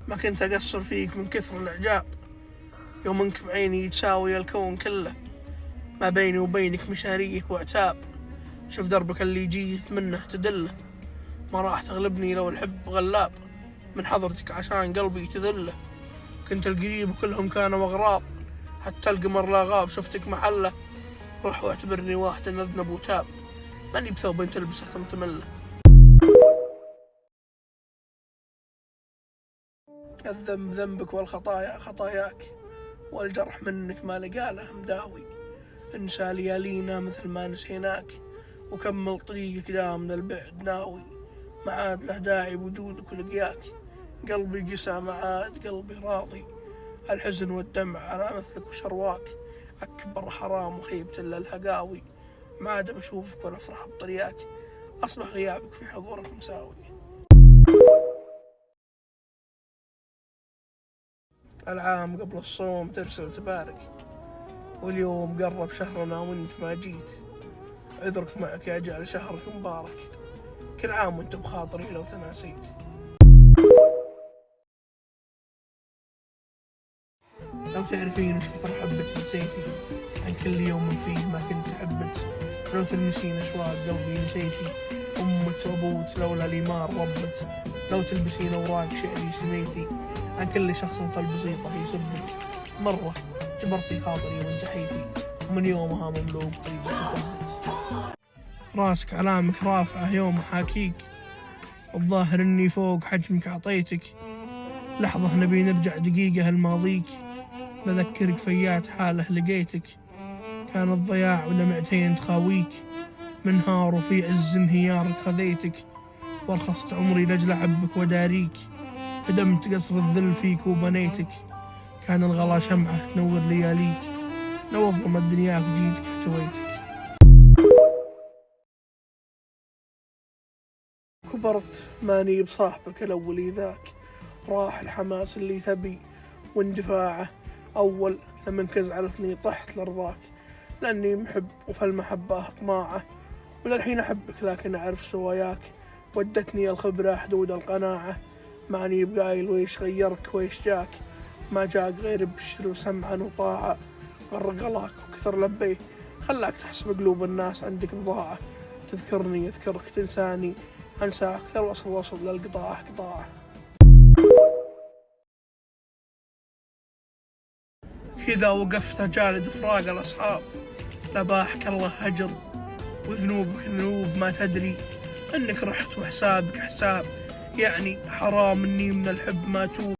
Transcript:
ما كنت أقصر فيك من كثر الإعجاب، يوم انك بعيني تساوي الكون كله، ما بيني وبينك مشاريه وعتاب. شوف دربك اللي جيت منه تدله، ما راح تغلبني لو الحب غلاب، من حضرتك عشان قلبي تذله. كنت القريب وكلهم كانوا أغراب، حتى القمر لا غاب شفتك محله. روح واعتبرني واحد أذنب وتاب، ماني بثوب تلبسه ثم تمله. الذنب ذنبك والخطايا خطاياك، والجرح منك ما لقى له مداوي. انسى ليالينا مثل ما نسيناك، وكمل طريقك دام للبعد ناوي. ما عاد له داعي وجودك ولقياك، قلبي قسى ما عاد قلبي راضي. الحزن والدمع على مثلك وشرواك، أكبر حرام وخيبة إلا الهقاوي. ما عاد بشوفك ولا أفرح بطرياك، أصبح غيابك في حضورك مساوي. العام قبل الصوم ترسل تبارك، واليوم قرب شهرنا وانت ما جيت. عذرك معك يجعل شهرك مبارك، كل عام وانت بخاطري لو تناسيت. لو تعرفين وش كثر حبت نسيتي، عن كل يوم فيه ما كنت حبت. لو تلمسين أشواق قلبي نسيتي، أمك وأبوك لولا لي ما ربت. لو تلبسين أوراق شعري سميتي، عن كل شخص فالبسيطة يثبت. مرة جبرتي خاطري وانتحيتي، ومن يومها مملوك طريقي سكبت. راسك علامك رافعة يوم حاكيك، الظاهر اني فوق حجمك عطيتك. لحظة نبي نرجع دقيقة الماضيك، بذكرك فيات حاله لقيتك. كان الضياع ولمعتين تخاويك، من هار وفي عز انهيارك خذيتك. وارخصت عمري لأجل أحبك وداريك، هدمت قصر الذل فيك وبنيتك. كان الغلا شمعة تنور لياليك، لو ظلمت دنياك جيتك احتويتك. كبرت ماني بصاحبك الأولي ذاك، راح الحماس اللي تبي واندفاعه أول. لمن كزعلتني طحت لرضاك، لأني محب وفي المحبة طماعة. وللحين أحبك لكن أعرف سواياك، ودتني الخبرة حدود القناعة. ماني بقايل ويش غيرك ويش جاك، ما جاك غير بشر وسمعا وطاعة. غرق غلاك وكثر لبيه، خلاك تحسب قلوب الناس عندك بضاعة. تذكرني يذكرك تنساني أنساك، للوصل وصل للقطاع قطاعة. كذا وقفت جالد فراق الأصحاب، لباحك الله هجر وذنوبك ذنوب ما تدري. انك رحت وحسابك حساب، يعني حرام اني من الحب ما توب.